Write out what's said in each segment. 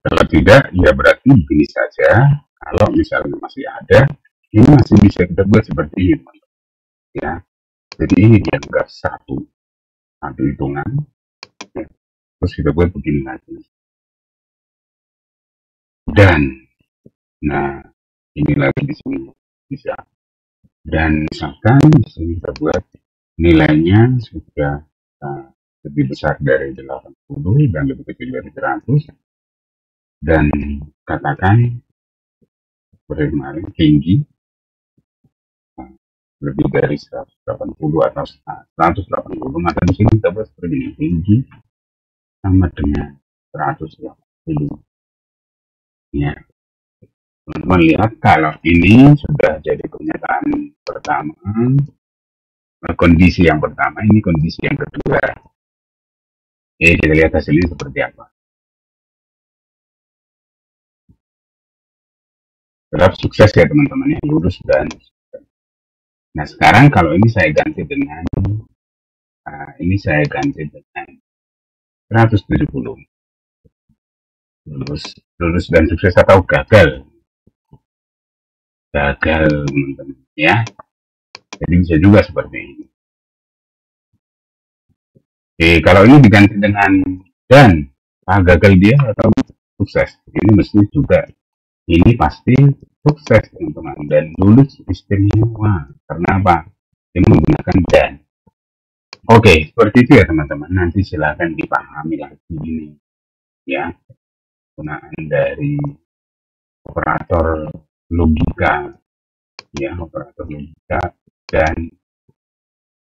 Kalau tidak, ya berarti begini saja. Kalau misalnya masih ada, ini masih bisa kita buat seperti ini, ya. Jadi ini dianggap satu hitungan, ya. Terus kita buat begini lagi. Dan, nah, ini lagi di sini bisa. Dan misalkan di sini kita buat nilainya sudah lebih besar dari 80 dan lebih kecil dari 100, dan katakan seperti kemarin tinggi lebih dari 180 atau 180, maka di sini kita buat seperti ini, tinggi sama dengan 180. Ya, teman-teman lihat kalau ini sudah jadi pernyataan pertama, kondisi yang pertama, ini kondisi yang kedua. Jadi kita lihat hasilnya seperti apa. Tetap sukses ya teman-teman, yang lulus dan nah sekarang kalau ini saya ganti dengan 170. Lulus dan sukses atau gagal teman-teman ya. Jadi bisa juga seperti ini. Oke, kalau ini diganti dengan dan gagal dia atau sukses, ini mesti juga ini pasti sukses teman-teman dan lulus istimewa. Karena apa? Dia menggunakan dan. Oke, seperti itu ya teman-teman. Nanti silakan dipahami lagi ini ya, penggunaan dari operator logika ya, operator logika dan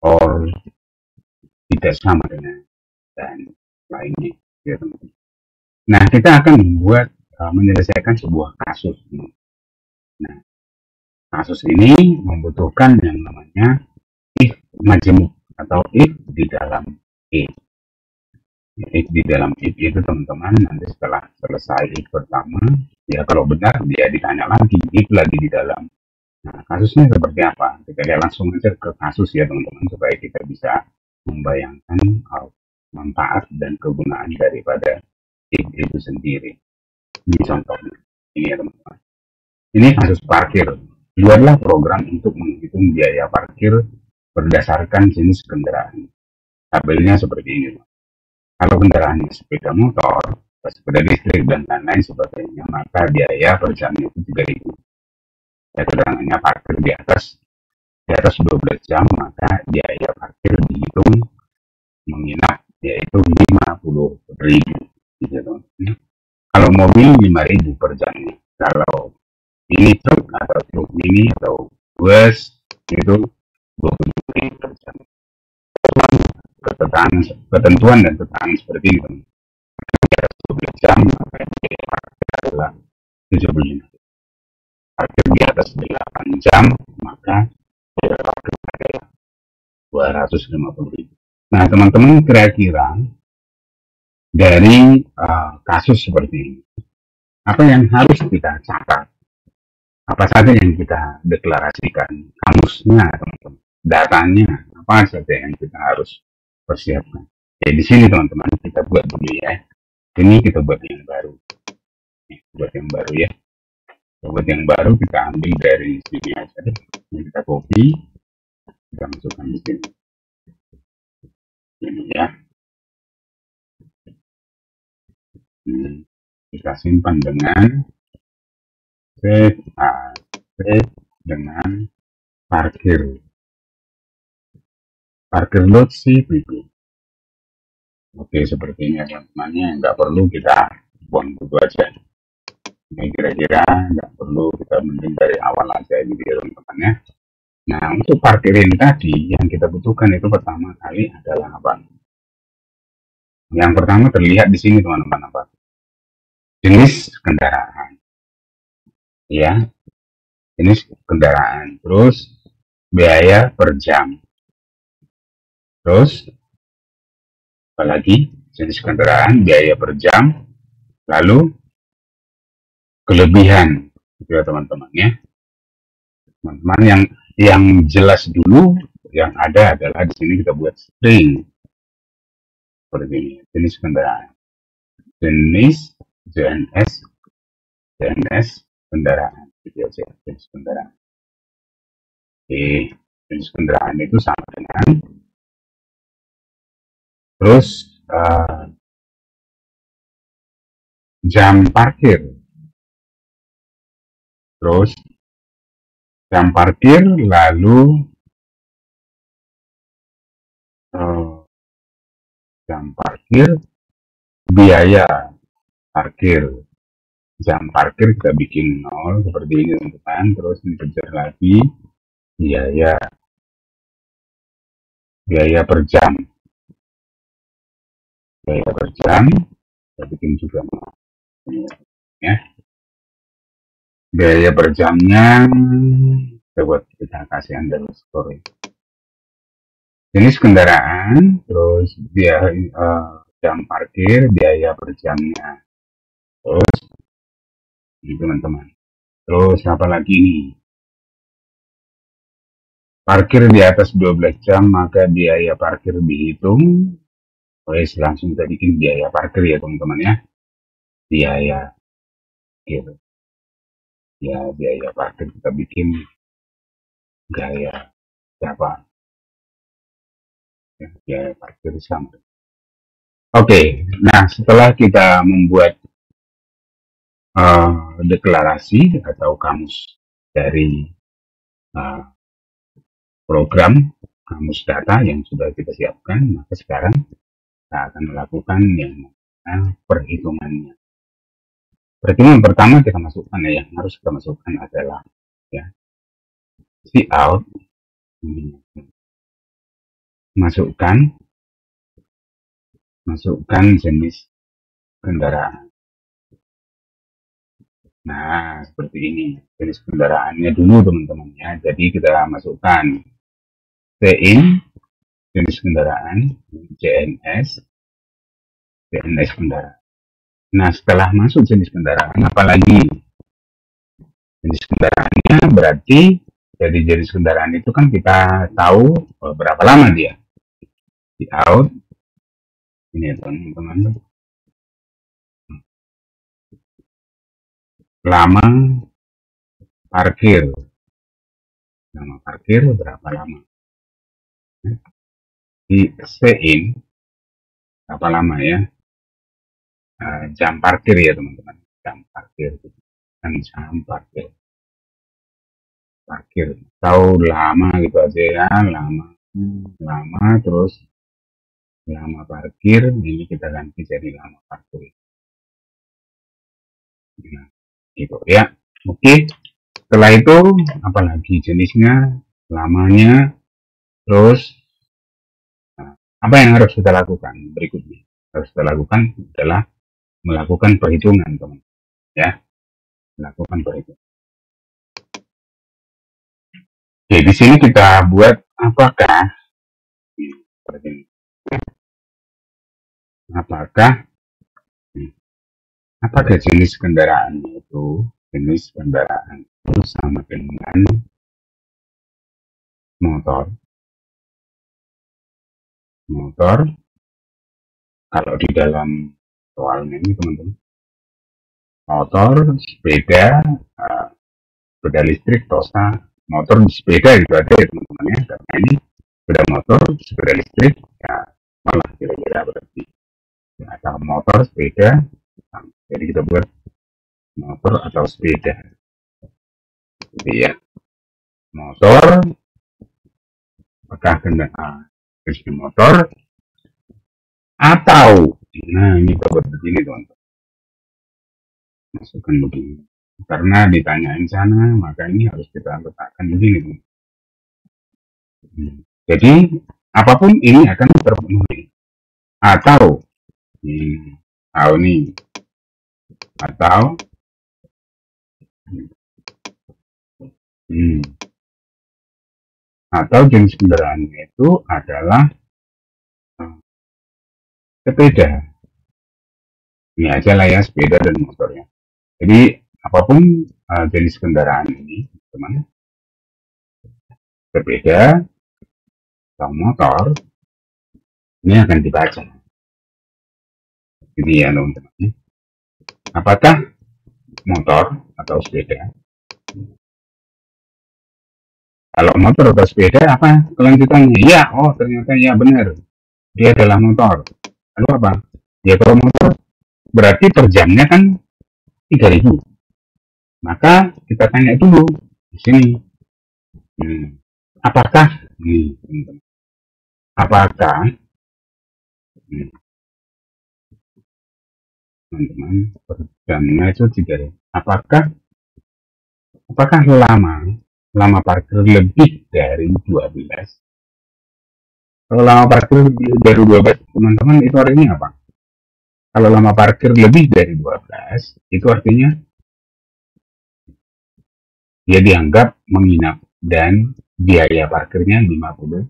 or tidak sama dengan dan lainnya ya teman-teman. Nah, kita akan membuat menyelesaikan sebuah kasus. Nah, kasus ini membutuhkan yang namanya if majemuk atau if di dalam if. If di dalam if itu teman-teman nanti setelah selesai if pertama, ya kalau benar dia ditanya lagi if lagi di dalam. Nah, kasusnya seperti apa? Kita lihat langsung aja ke kasus ya teman-teman supaya kita bisa membayangkan manfaat dan kegunaan daripada if itu sendiri. Ini contohnya. Ini ya teman-teman. Ini kasus parkir. Itu adalah program untuk menghitung biaya parkir berdasarkan jenis kendaraan. Tabelnya seperti ini. Kalau kendaraannya sepeda motor, sepeda listrik, dan lain-lain sebagainya, maka biaya per jamnya itu 3.000. Ya, keterangannya parkir di atas 12 jam, maka biaya parkir dihitung menginap yaitu 50.000. Gitu. Kalau mobil 5.000 per jamnya. Kalau ini truk atau truk mini atau bus itu 20.000 per jam. Ketentuan dan tekanan seperti itu. 12 jam maka biaya parkir adalah 75. Parkir di atas 8 jam maka biaya parkir adalah 250.000. Nah teman-teman kira-kira dari kasus seperti ini apa yang harus kita catat? Apa saja yang kita deklarasikan? Kamusnya teman-teman, datanya apa saja yang kita harus persiapkan? Ya di sini teman-teman kita buat dulu ya. Ini kita buat yang baru. Buat yang baru ya. Buat yang baru kita ambil dari sini aja. Ini kita copy, kita masukkan di sini. Ini ya. Ini kita simpan dengan save dengan parkir cpp. Oke, seperti ini teman-teman, nggak perlu kita buang dulu aja. Ini kira-kira nggak perlu, kita mending dari awal aja ini ya teman-teman ya. Nah, untuk parkir ini tadi yang kita butuhkan itu pertama kali adalah apa? Yang pertama terlihat di sini teman-teman apa? Jenis kendaraan. Ya, jenis kendaraan. Terus biaya per jam. Terus apalagi jenis kendaraan, biaya per jam, lalu kelebihan, gitu ya teman-teman ya. Teman-teman yang jelas dulu, yang ada adalah di sini kita buat string seperti ini, jenis kendaraan, JNS, JNS kendaraan, gitu aja, jenis kendaraan. Oke, jenis kendaraan itu sama dengan terus jam parkir, terus jam parkir, lalu jam parkir, biaya parkir. Jam parkir kita bikin 0 seperti ini teman-teman, terus dikejar lagi biaya biaya per jam, kita bikin juga ya. Biaya per jamnya kita kasih underscore. Jenis kendaraan, terus dia jam parkir, biaya per jamnya, terus ini teman-teman. Terus apa lagi nih? Parkir di atas 12 jam maka biaya parkir dihitung. Wes langsung kita bikin biaya parkir ya teman-teman ya. Biaya gitu. Ya biaya parkir kita bikin gaya siapa? Ya, biaya parkir sama. Oke, nah setelah kita membuat deklarasi atau kamus dari program kamus data yang sudah kita siapkan, maka sekarang kita akan melakukan yang perhitungannya. Perhitungan pertama kita masukkan yang harus kita masukkan adalah ya cout, masukkan jenis kendaraan. Nah, seperti ini jenis kendaraannya dulu teman-teman ya. Jadi kita masukkan CIN jenis kendaraan, JNS kendaraan. Nah, setelah masuk jenis kendaraan, apalagi jenis kendaraannya berarti dari jenis kendaraan itu kan kita tahu berapa lama dia di out. Ini ya teman-teman, lama parkir berapa lama di CIN berapa lama ya, jam parkir ya teman-teman, jam parkir kan jam parkir tahu lama gitu aja ya, lama terus lama parkir ini kita ganti jadi lama parkir. Nah, gitu ya. Oke, setelah itu apalagi jenisnya, lamanya, terus apa yang harus kita lakukan berikutnya? Harus kita lakukan adalah melakukan perhitungan teman ya, melakukan perhitungan. Oke, di sini kita buat apakah jenis kendaraan itu sama dengan motor. Kalau di dalam soalnya ini teman-teman, motor, sepeda listrik, tosa, motor, sepeda itu ada ya teman-teman ya. Karena ini sepeda motor, sepeda listrik, ya malah kira-kira berarti ya, atau motor, sepeda. Jadi kita buat motor atau sepeda. Jadi ya, motor, apakah kendaraan motor atau, nah ini kita buat begini teman-teman, masukkan begini. Karena ditanyain sana, maka ini harus kita letakkan begini. Jadi apapun ini akan terpenuhi. Atau atau jenis kendaraannya itu adalah sepeda. Ini aja lah ya, sepeda dan motornya. Jadi apapun jenis kendaraan ini, teman, sepeda atau motor, ini akan dibaca. Ini ya teman-teman. Apakah motor atau sepeda? Kalau motor atau sepeda apa kelanjutannya? Ya, oh ternyata ya benar. Dia adalah motor. Lalu apa? Ya kalau motor berarti per jamnya kan 3.000. Maka kita tanya dulu di sini. Hmm, apakah nih, apakah hmm, teman-teman per jamnya itu 3.000. Apakah lama parkir lebih dari 12? Kalau lama parkir lebih dari 12, teman-teman itu artinya apa? Kalau lama parkir lebih dari 12, itu artinya dia dianggap menginap dan biaya parkirnya 50.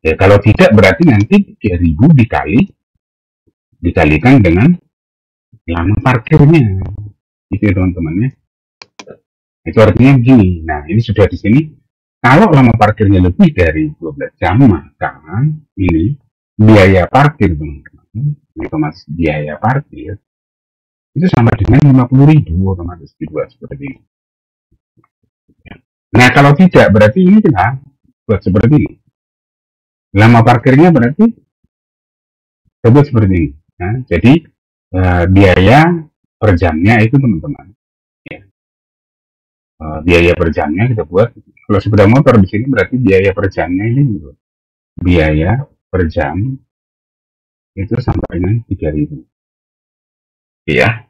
Ya, kalau tidak berarti nanti 3.000 dikalikan dengan lama parkirnya. Itu ya teman-teman ya. Itu artinya begini. Nah, ini sudah di sini. Kalau lama parkirnya lebih dari 12 jam, maka ini biaya parkir teman-teman, otomatis biaya parkir itu sama dengan 50.000 otomatis dibuat seperti ini. Nah, kalau tidak berarti ini tidak buat seperti ini. Lama parkirnya berarti dibuat seperti ini. Nah, jadi biaya per jamnya itu teman-teman. Ya, biaya per jamnya kita buat. Kalau sepeda motor di sini berarti biaya per jamnya ini biaya per jam itu sampai dengan 3.000. Ya,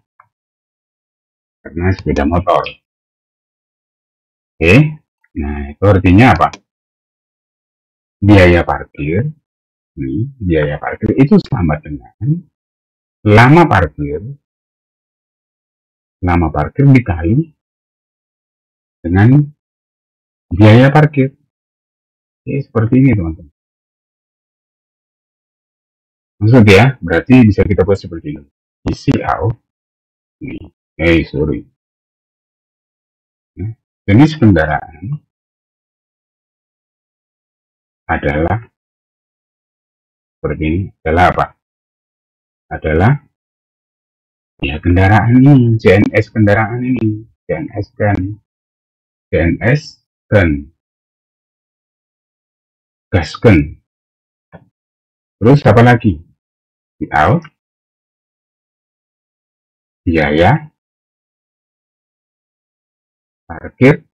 karena sepeda motor. Oke. Nah, itu artinya apa? Biaya parkir, nih, biaya parkir itu sama dengan lama parkir, lama parkir dikali dengan biaya parkir. Oke, seperti ini teman-teman. Maksud ya, berarti bisa kita buat seperti ini. Isi out, nih, sorry. Jenis kendaraan adalah seperti ini. Adalah apa? Adalah ya kendaraan ini, JNS kendaraan ini, JNS kan, JNS kan, gasken. Terus apa lagi? Out, biaya parkir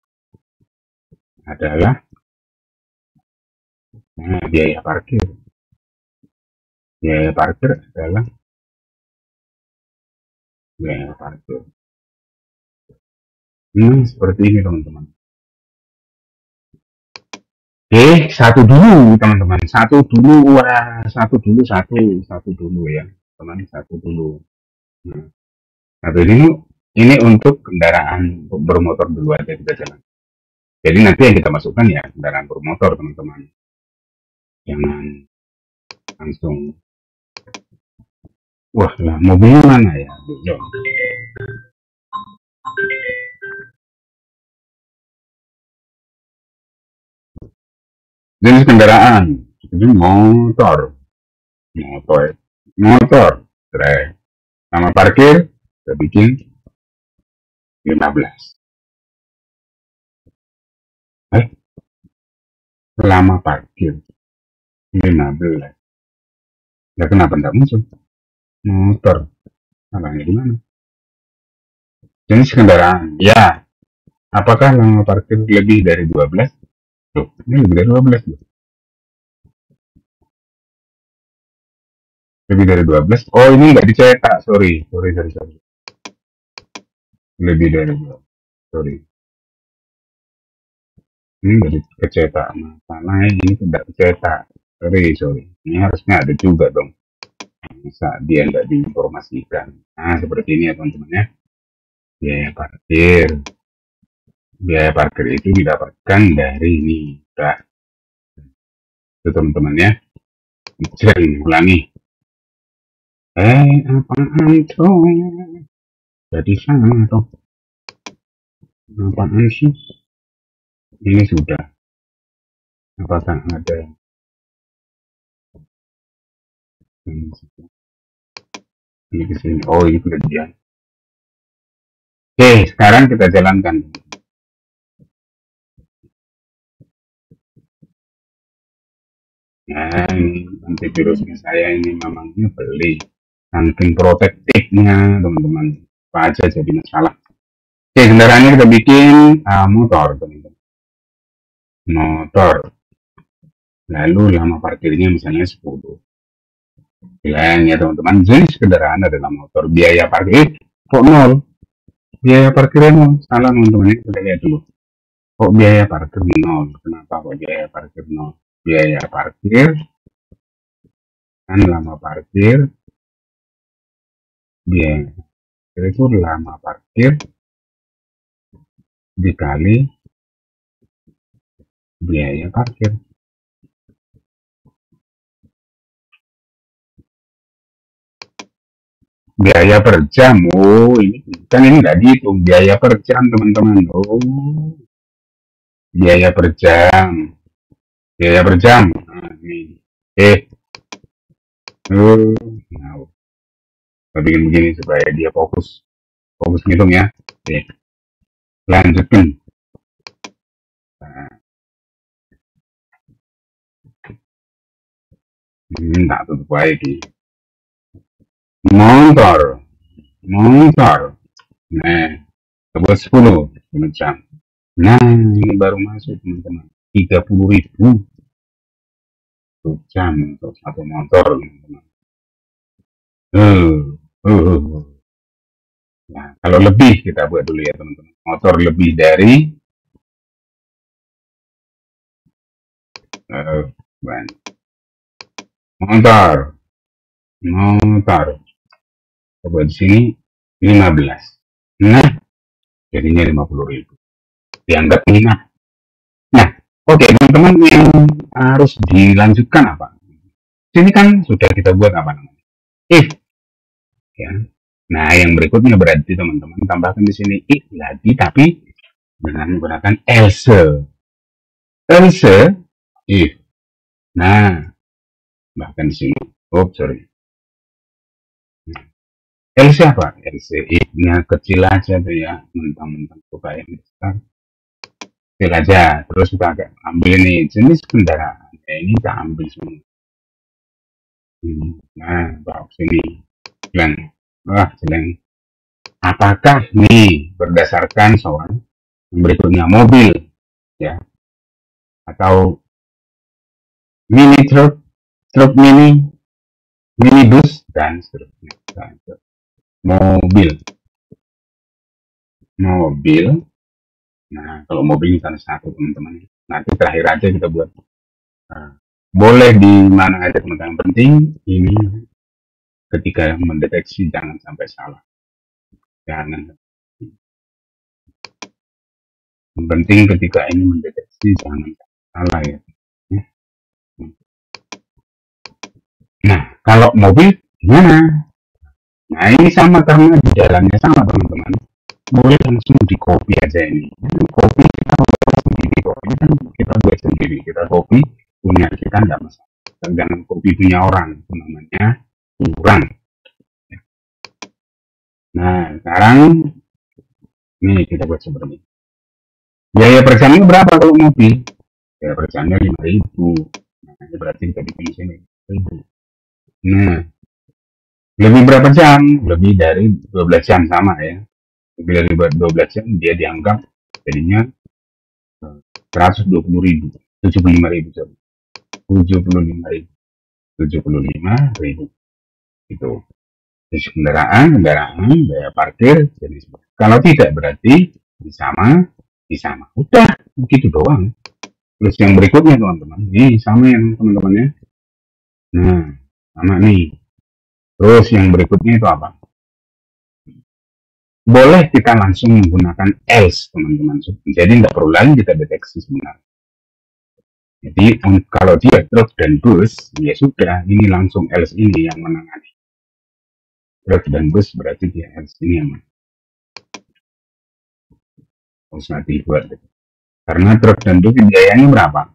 adalah biaya parkir. Biaya parkir adalah biaya parkir. Seperti ini teman-teman. Oke, satu dulu teman-teman. Satu dulu, satu dulu ya. Teman, satu dulu. Nah, satu ini untuk kendaraan bermotor dulu aja kita jalan. Jadi nanti yang kita masukkan ya kendaraan bermotor teman-teman. Jangan langsung, wah lah mobilnya mana ya? Jenis kendaraan, jadi motor, nama parkir, kita bikin 15. Lama parkir 15. Ya kenapa tidak muncul? Motor, salahnya di mana? Jenis kendaraan, ya. Apakah lama parkir lebih dari 12? Tuh, ini lebih dari 12. Lebih dari 12. Oh, ini nggak dicetak. Sorry. Lebih dari 12. Sorry. Ini nggak dicetak. Masalahnya ini tidak dicetak. Sorry. Ini harusnya ada juga dong. Masa dia nggak diinformasikan. Nah, seperti ini ya teman-teman ya. Biaya parkir. Biaya parkir itu didapatkan dari ini. Nah, itu teman-teman ya. Jangan ulangi. Apaan tuh? Jadi sama tuh. Apaan sih? Ini sudah. Apakah ada? Ini ke sini. Oh, ini kelebihan. Oke, sekarang kita jalankan. Nah, ini antivirusnya saya ini memangnya beli. Saking protektifnya, teman-teman. Apa aja jadi masalah. Oke, kendaraannya kita bikin motor, teman-teman. Motor. Lalu lama parkirnya misalnya 10. Bilang ya teman-teman, jenis kendaraan adalah motor. Biaya parkir, kok nol? Biaya parkirnya nol. Salah teman-teman, ini kita lihat dulu. Kok biaya parkir nol? Kenapa kok biaya parkir nol? Biaya parkir, kan lama parkir, biaya itu lama parkir dikali biaya parkir. Biaya per jam. Oh, ini kan ini nggak dihitung biaya per jam, teman-teman. Oh, biaya per jam. Biaya per jam. Nah, ini. Nah, kita bikin begini supaya dia fokus ngitung ya. Oke, lanjutkan. Nah, tak tutup lagi. Motor, motor. Nah, buat 10 jam. Nah, ini baru masuk teman-teman. 30.000 jam untuk satu motor, teman-teman. Nah, kalau lebih kita buat dulu ya teman-teman. Motor lebih dari motor, motor. Kita buat di sini 15. Nah, jadinya 50.000. Dianggap minat. Nah, oke teman-teman, yang harus dilanjutkan apa? Sini kan sudah kita buat apa namanya? If, ya. Nah, yang berikutnya berarti teman-teman tambahkan di sini if lagi, tapi dengan menggunakan else. Else, if. Nah, bahkan di sini. Oh, sorry. Else apa? Else if-nya kecil aja tuh ya, mentang-mentang suka yang besar. Kecil aja. Terus kita ambil ini jenis kendaraan. Ini kita ambil semua. Nah, bawa sini. Bilang, wah, jeleng. Apakah nih berdasarkan soal yang berikutnya mobil, ya, atau mini truk, truk mini, minibus dan seterusnya. Mobil, mobil. Nah, kalau mobil misalnya satu teman-teman. Nanti terakhir aja kita buat. Nah, boleh di mana aja teman-teman. Yang penting ini ketika mendeteksi jangan sampai salah. Jangan. Yang penting ketika ini mendeteksi jangan sampai salah ya. Nah, kalau mobil gimana? Nah, ini sama karena di dalamnya sama teman-teman. Boleh langsung di copy aja ini. Copy kita buat sendiri, copy kan kita buat sendiri. Kita copy punya kita nggak masalah. Jangan copy punya orang, itu namanya curang. Nah, sekarang nih kita buat seperti ini. Biaya per jamnya berapa kalau mobil? Biaya per jamnya 5.000. Nah, ini berarti kita bikin sini 5.000. Nah, lebih berapa jam? Lebih dari 12 jam sama ya. Lebih dari 12 jam dia dianggap jadinya 120.000, 75.000, 75.000, 75.000 itu jenis kendaraan, biaya parkir, jenis. Kalau tidak berarti sama. Udah begitu doang. Terus yang berikutnya teman-teman, ini sama yang teman-temannya. Nah, sama nih. Terus yang berikutnya itu apa? Boleh kita langsung menggunakan else teman-teman. Jadi nggak perlu lagi kita deteksi sebenarnya. Jadi kalau dia truk dan bus, ya sudah, ini langsung else ini yang menangani. Truk dan bus berarti dia else ini yang harus nanti buat. Karena truk dan bus biayanya berapa?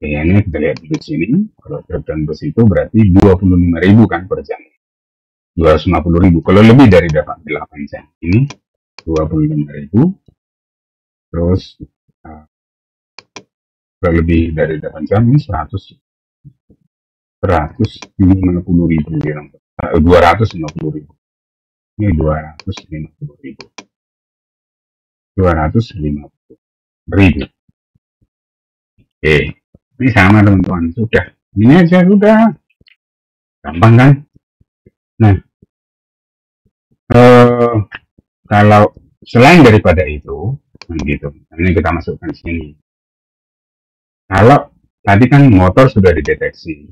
Biayanya kita lihat di sini. Kalau truk dan bus itu berarti 25.000 kan per jam. 250.000. Kalau lebih dari 8 jam ini 25.000. Terus kalau lebih dari 8 jam ini 150.000 dirham. 250.000. Ini 250.000. 250.000. Oke, ini sama teman-teman. Sudah, ini aja sudah. Gampang kan? Nah, kalau selain daripada itu, gitu. Ini kita masukkan sini. Kalau tadi kan motor sudah dideteksi,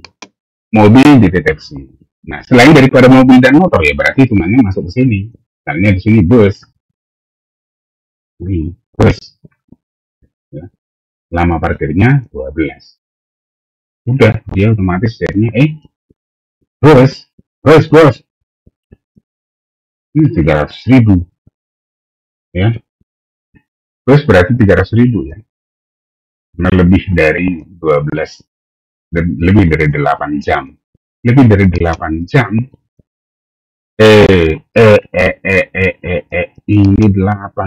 mobil dideteksi. Nah, selain daripada mobil dan motor ya berarti hitungannya masuk ke sini. Misalnya di sini bus. Ini bus. Ya. Lama parkirnya 12. Udah, dia otomatis jadinya bos, ini 300.000 ya, terus berarti 300.000 ya, nah, lebih dari 12, lebih dari 8 jam, ini 8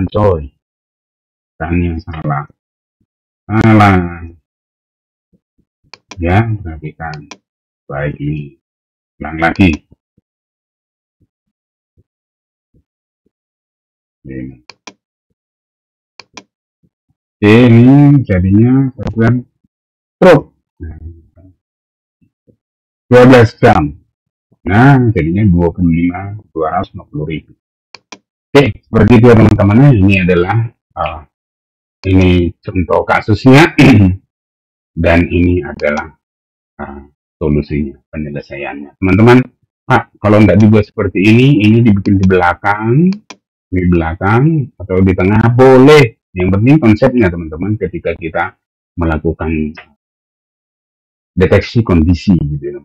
coy, kan yang salah ya, perhatikan baik, ini ulang lagi ini jadinya program truk 12 jam, nah jadinya 250.000. Oke, seperti itu ya teman-teman. Ini adalah ini contoh kasusnya dan ini adalah solusinya, penyelesaiannya. Teman-teman, Pak, kalau nggak dibuat seperti ini dibikin di belakang atau di tengah boleh. Yang penting konsepnya teman-teman, ketika kita melakukan deteksi kondisi gitu ya.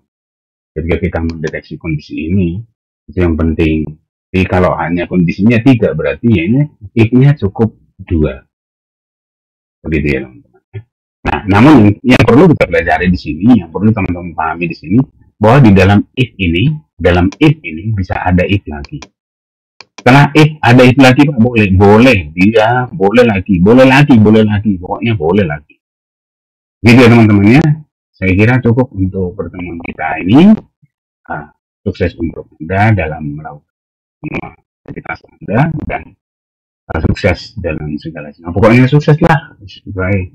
Ketika kita mendeteksi kondisi ini, itu yang penting. Jadi kalau hanya kondisinya 3 berarti ya ini if-nya cukup 2. Begitu ya teman-teman. Nah, namun yang perlu kita pelajari di sini, yang perlu teman-teman pahami di sini, bahwa di dalam if ini bisa ada if lagi. Setelah if ada if lagi, Pak, boleh, dia boleh lagi, pokoknya boleh lagi. Gitu ya teman-teman ya. Saya kira cukup untuk pertemuan kita ini. Sukses untuk Anda dalam melakukan semua aktivitas Anda dan sukses dalam segala hal. Pokoknya sukses lah. Baik.